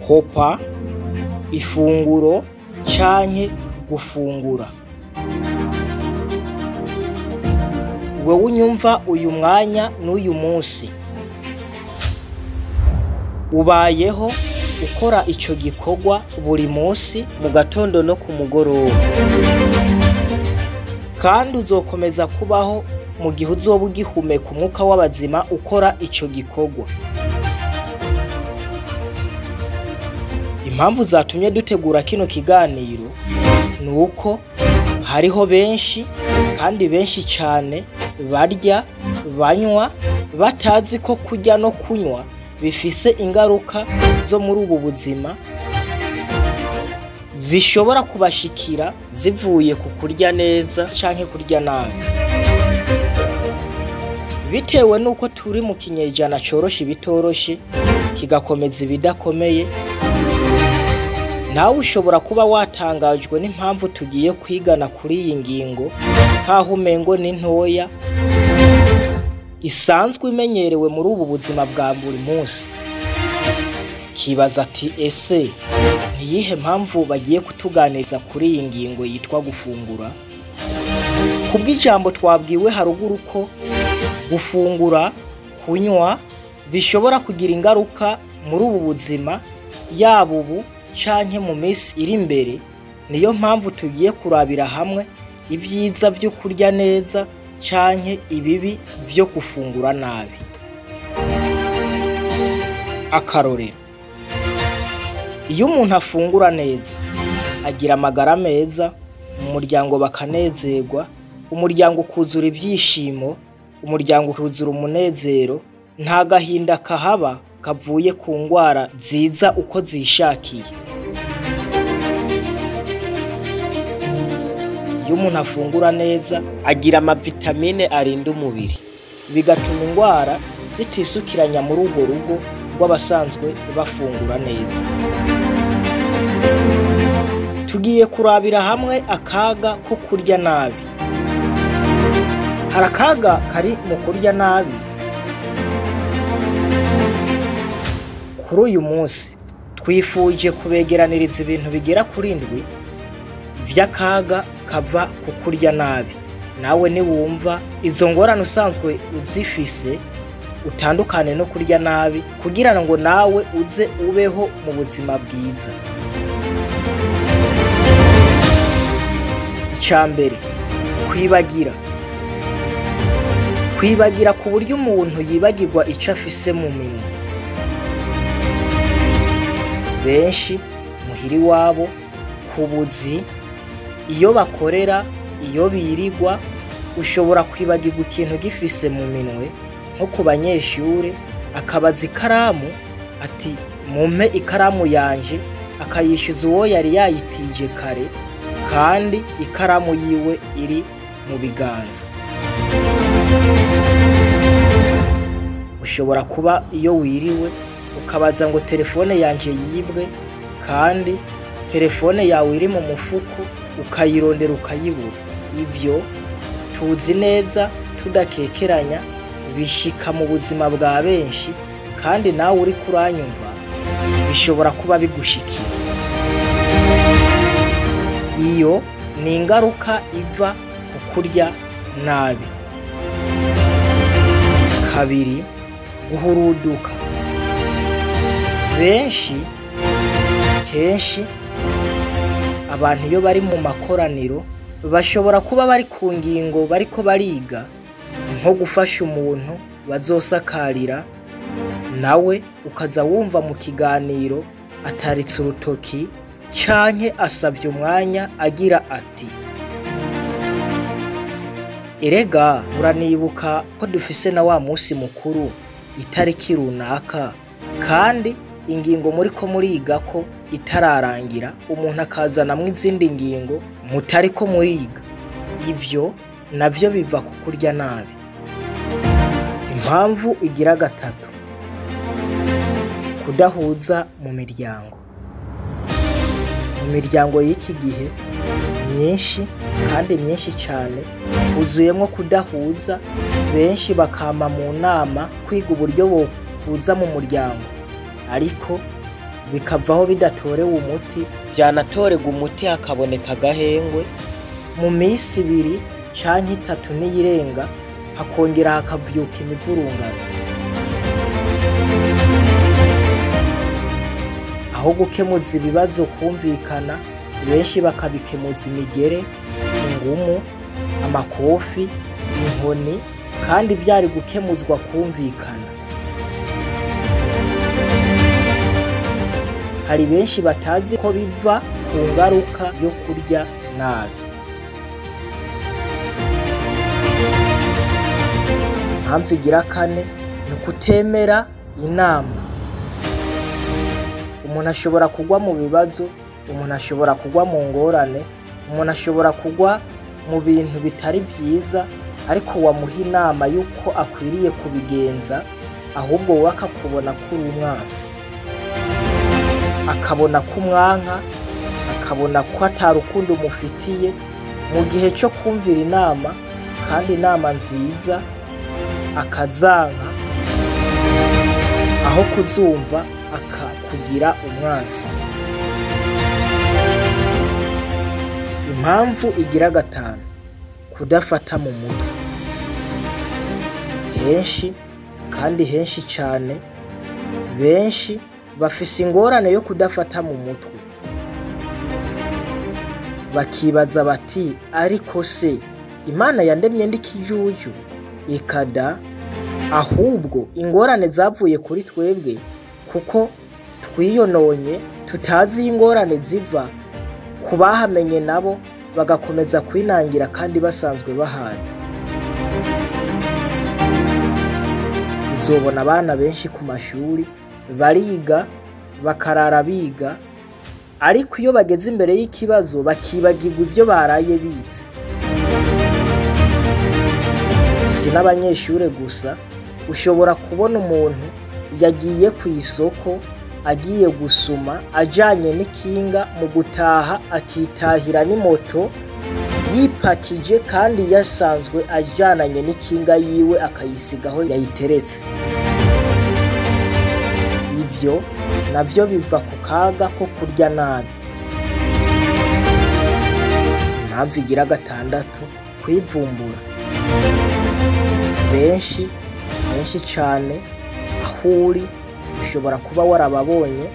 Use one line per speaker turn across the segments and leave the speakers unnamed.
hopa, ifunguro canke gufungura. Wewe unyumva uyu mwanya n'uyu munsi, ubayeho ukora ico gikorwa buri munsi mu gatondo no ku mugoroba, kandi uzokomeza kubaho mu gihe uzoba ugihumeka umwuka w'abazima ukora ico gikorwa. Impamvu zatumye dutegura kino kiganiro nuko hariho benshi kandi benshi cane barya banywa batazi ko kurya no kunywa bifise ingaruka zo muri ubu buzima zishobora kubashikira zivuye ku kurya neza canke kurya nabi. Bitewe nuko turi mu kinyejana coroshe ibitoroshe kigakomeza ibidakomeye, nawe ushobora kuba watangajwe n'impamvu tugiye kwigana kuri iyi ngingo nkaho umengo ni ntoya isanzwe imenyerewe muri ubu buzima bwa buri munsi. Kibaza ati ese niyihe mpamvu bagiye kutuganiriza kuri iyi ngingo yitwa gufungura? Kubw'ijambo twabwiwe haruguru ko gufungura, kunywa bishobora kugira ingaruka muri ubu buzima, yaba ubu canke mu minsi iri imbere. Niyo mpamvu tugiye kurabira hamwe ivyiza vyo kurya neza canke ibibi vyo gufungura nabi. Akarorero, iyo umuntu afungura neza agira amagara meza, mu muryango bakanezerwa, umuryango ukuzura ivyishimo, umuryango ukuzura umunezero, nta gahinda kahaba kavuye ku ngwara ziza uko zishakiye. Iyo umuntu afungura neza agira amavitamine arinda umubiri, bigatuma ingwara zitisukiranya muri urwo rugo rw'abasanzwe bafungura neza. Tugiye kurabira hamwe akaga ko kurya nabi. Hari akaga kari mu kurya nabi. Kuri uyu munsi twifuje kubegeraniriza ibintu bigera kuri 7 vy'akaga kava ku kurya nabi. Nawe niwumva izo ngorane usanzwe uzifise utandukane no kurya nabi, kugira ngo nawe uze ubeho mu buzima bwiza. Icambere, kwibagira. Kwibagira ku buryo umuntu yibagirwa ico afise mu minwe. Benshi muhiri wabo, ku buzi, iyo bakorera, iyo birigwa, ushobora kwibagirwa ikintu gifise mu minwe. Nko ku banyeshure, akabaza ikaramu ati mumpe ikaramu yanje, akayishyuza uwo yari yayitije kare, kandi ikaramu yiwe iri mu biganza. Ushobora kuba iyo wiriwe ukabaza ngo telefone yanje yibwe, kandi telefone yawe iri mu mufuko, ukayirondera ukayibura. Ivyo tuzi neza tudakekeranya bishika mu buzima bwa benshi, kandi nawe uri kuranyumva bishobora kuba bigushikiye. Iyo ni ingaruka iva ku kurya nabi. Kabiri, guhuruduka. Kenshi abantu iyo bari mu makoraniro bashobora kuba bari ku ngingo bariko bariga, nko gufasha umuntu bazosakarira, nawe ukaza wumva mu kiganiro ataritse urutoki canke asavye umwanya agira ati erega uranibuka ko dufise na wa musi mukuru itariki runaka, kandi ingingo muriko muriga ko itararangira, umuntu akazanamwo izindi ngingo mutariko muriga. Ivyo navyo biva ku kurya nabi. Impamvu igira 3, kudahuza mu miryango. Mu miryango y'iki gihe myinshi kandi myinshi cyane huzuyemwo kudahuza. Benshi bakama mu nama kwiga uburyo bohuza mu muryango, ariko bikavaho bidatorewe umuti, vyanatorega umuti hakaboneka agahengwe, mu minsi 2 canke 3 niyirenga hakongera hakavyuka imivurungano. Aho gukemuza ibibazo kumvikana, benshi bakabikemuza imigere, ingumu, amakofi, inkoni, kandi vyari gukemuzwa kumvikana. Hari benshi batazi ko biva ku ngaruka yo kurya nabi. Impamvu igira kane ni ukutemera inama. Umuntu ashobora kugwa mu bibazo, umuntu ashobora kugwa mu ngorane, umuntu ashobora kugwa mu bintu bitari vyiza, ariko wamuha inama yuko akwiriye kubigenza, ahubwo wowe akakubona kuri umwansi, akabona ko umwanka, akabona ko atarukundo umufitiye, mu gihe cyo kumvira inama, kandi inama nziza akazanka, aho kuzumva akakugira umwansi. Impamvu igira 5, kudafata mu mutwe. Henshi kandi henshi cyane, benshi bafise ingorane yo kudafata mu mutwe. Bakibaza bati, ariko se Imana yandemye ndi kijuju? Ikada, ahubwo ingorane zavuye kuri twebwe, kuko twiyononye tutazi ingorane ziva, kubahamenye nabo bagakomeza kwinangira kandi basanzwe bahazi. Uzobona abana benshi ku mashuri bariga, bakarara biga, ariko iyo bageze imbere y'ikibazo bakibagirwa ivyo baraye bize. Si n'abanyeshure gusa, ushobora kubona umuntu yagiye ku isoko, agiye gusuma, ajanye n'ikinga, mu gutaha akitahira n'imoto yipakije, kandi yasanzwe ajananye n'ikinga yiwe akayisigaho yayiteretse. Ivyo navyo biva ku kaga ko kurya nabi. Impamvu igira 6, kwivumbura. Benshi cane aho uri ushobora kuba warababonye,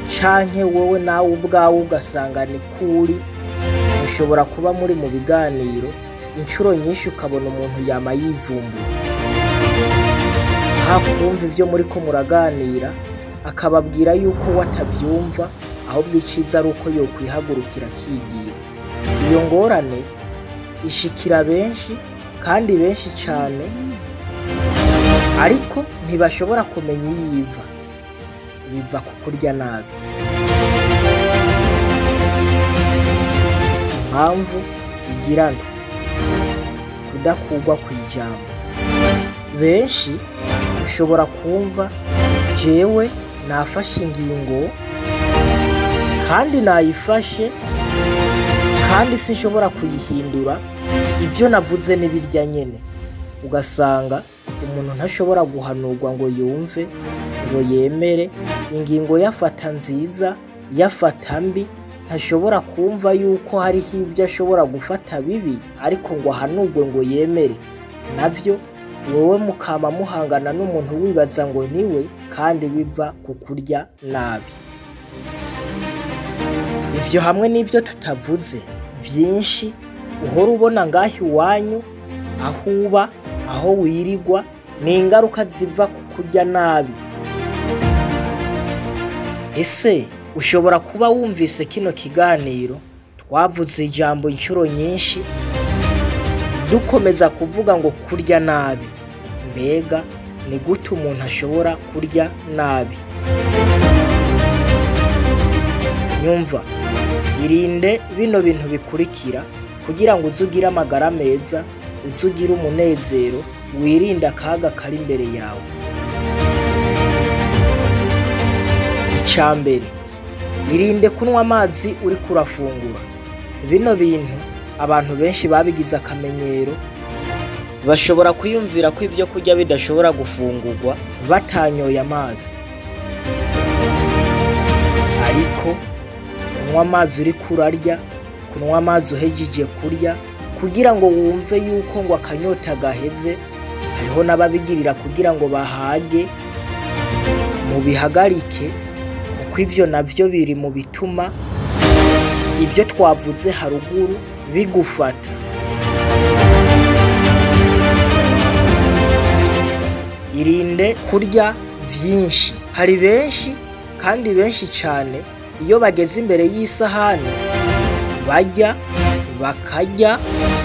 canke wowe nawe ubwawe ugasanga ni kuri. Ushobora kuba muri mu biganiro incuro nyinshi ukabona umuntu yama yivumbura, hakumva ivyo muriko muraganira, akababwira yuko watavyumva, ahubwo iciza ari uko yokwihagurukira akigira. Iyo ngorane ishikira benshi, kandi benshi cane, ariko ntibashobora kumenya iyiva. Biva ku kurya nabi. Impamvu igira 4, kudakugwa kw'ijambo. Benshi ushobora kumva, jewe nafashe ingingo, kandi nayifashe, kandi sinshobora kuyihindura, ibyo navuze n'ibirya nyene. Ugasanga umuntu ntashobora guhanurwa ngo yumve, ngo yemere, ingingo yafata nziza, yafata mbi, ntashobora kumva yuko hariho ibyo ashobora gufata bibi, ariko ngo ahanurwe ngo yemere. Navyo wowe mukama muhangana n'umuntu wibaza ngo niwe, kandi biva ku kurya nabi. Ivyo hamwe n'ivyo tutavuze vyinshi uhora ubona ngaho iwanyu, aho uba, aho wirigwa, ni ingaruka ziva ku kurya nabi. Ese ushobora kuba wumvise kino kiganiro twavuze ijambo incuro nyinshi, dukomeza kuvuga ngo kurya nabi. Mbega ni gute umuntu ashobora kurya nabi? Nyumva, irinde bino bintu bikurikira kugira ngo uzugire amagara meza, uzugire umunezero, wirinde akaga kari imbere yawe. Icambere, irinde kunywa amazi uri kurafungura. Bino bintu abantu benshi babigize akamenyero, bashobora kwiyumvira ko ivyo kurya bidashobora gufungurwa batanyoye amazi. ariko kunywa amazi uriko urarya, kunywa amazi uhejeje kurya kugira ngo wumve yuko ngo akanyota gaheze, hariho n'ababigirira kugira ngo bahage, mubihagarike kuko ivyo navyo biri mu bituma ivyo twavuze haruguru bigufata. Irinde kurya vyinshi. Hari benshi kandi benshi cane iyo bageze imbere y'isahani barya bakarya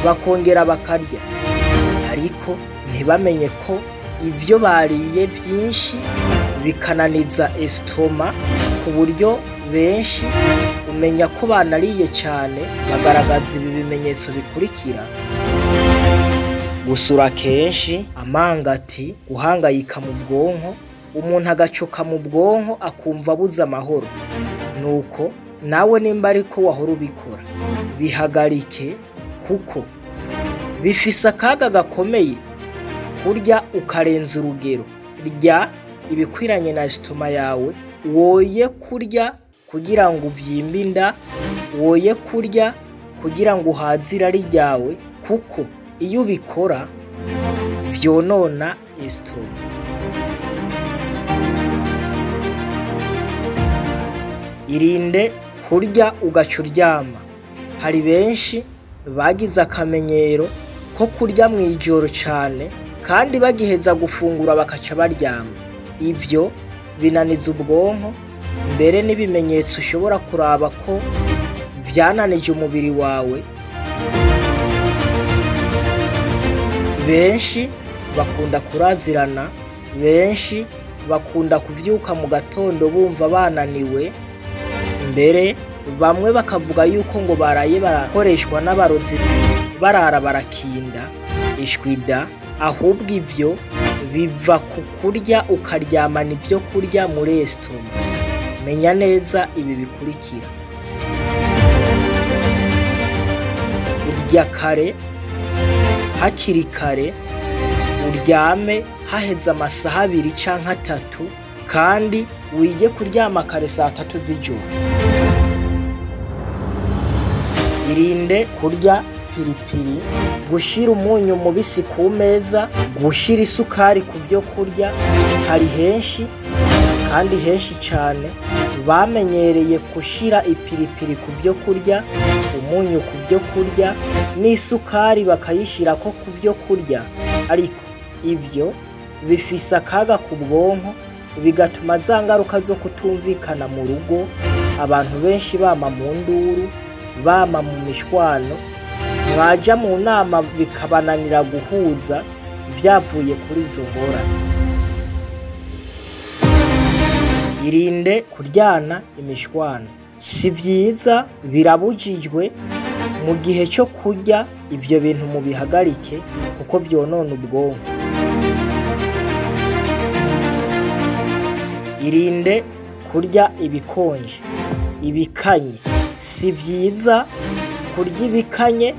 bakongera bakarya, ariko ntibamenye ko ivyo bariye vyinshi bikananiza estoma, ku buryo benshi umenya ko banariye cane bagaragaza ibi bimenyetso bikurikira: gusura kenshi, amangati, guhangayika mu bwonko, umuntu agacoka mu bwonko akumva abuze amahoro. Nuko nawe nimba ariko wahora ubikora, bihagarike kuko bifise akaga gakomeye kurya ukarenza urugero. Rya ibikwiranye na estoma yawe, woye kurya kugira ngo uvyimbe inda, woye kurya kugira ngo uhaze irari ryawe, kuko iyo ubikora vyonona estoma. Irinde kurya ugaca uryama. Hari benshi bagize akamenyero ko kurya mw'ijoro cane kandi bagiheza gufungura bakaca baryama. Ivyo binaniza ubwonko, mbere n'ibimenyetso ushobora kuraba ko vyananije umubiri wawe. Benshi bakunda kurazirana, benshi bakunda kuvyuka mu gatondo bumva bananiwe, mbere bamwe bakavuga yuko ngo baraye barakoreshwa n'abarozi barara barakinda ishwida. Ahubwo ivyo biva ku kurya ukaryamana ivyo kurya muri estoma. Menya neza ibi bikurikira: urya kare, hakiri kare, uryame haheze amasaha 2 canke 3, kandi wige kuryama kare saa 3 z'ijoro. Irinde kurya piripiri, gushira umunyu mubisi ku meza, gushira isukari ku vyo kurya. Hari henshi kandi henshi cane bamenyereye gushira ipiripiri ku vyo kurya, umunyu ku vyo kurya, n'isukari bakayishirako ku vyo kurya, ariko ivyo bifise akaga ku bwonko, bigatuma za ngaruka zo kutumvikana mu rugo, abantu benshi bama mu nduru, bama mu mishwano, mwaja mu nama bikabananira guhuza, vyavuye kuri izo ngorane. Irinde kuryana imishwano. Si vyiza, birabujijwe mu gihe cyo kurya. Ivyo bintu mubihagarike kuko vyonona ubwonko. Irinde kurya ibikonje, ibikanye. Si vyiza kurya ibikanye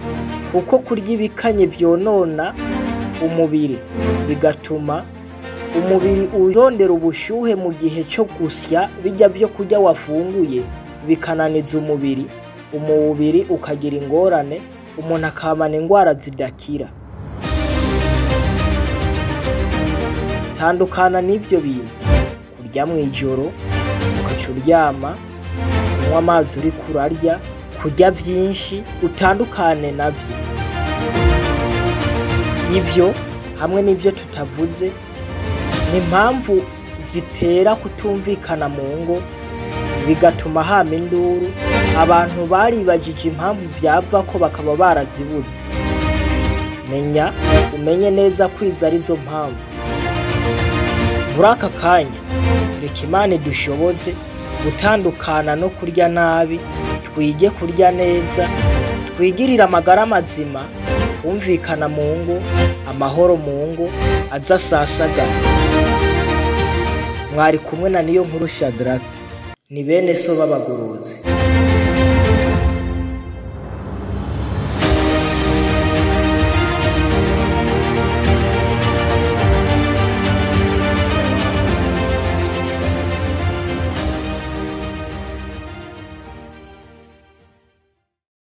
kuko kurya ibikanye vyonona umubiri, bigatuma umubiri urondera ubushuhe mu gihe cyo gusya bijya vyo kurya wafunguye, bikananiza umubiri, umubiri ukagira ingorane, umuntu akamana ingwara zidakira. Tandukana n'ivyo bintu: kurya mw'ijoro ugaca uryama, kunywa amazi uriko urarya, kurya vyinshi, utandukane navyo. Ivyo hamwe n'ivyo tutavuze ni impamvu zitera kutumvikana mu ngo, bigatuma hama induru. Abantu baribajije impamvu vyava ko bakaba barazibuze. Menya umenye neza kwiza arizo mpamvu. Muri aka kanya reka Imana idushoboze gutandukana no kurya nabi, twige kurya neza, twigirire amagara mazima, kumvikana mu ngo, amahoro mu ngo aza sasagara. Mwari kumwe na Niyonkuru Shadrack, ni bene so b'abagorozi.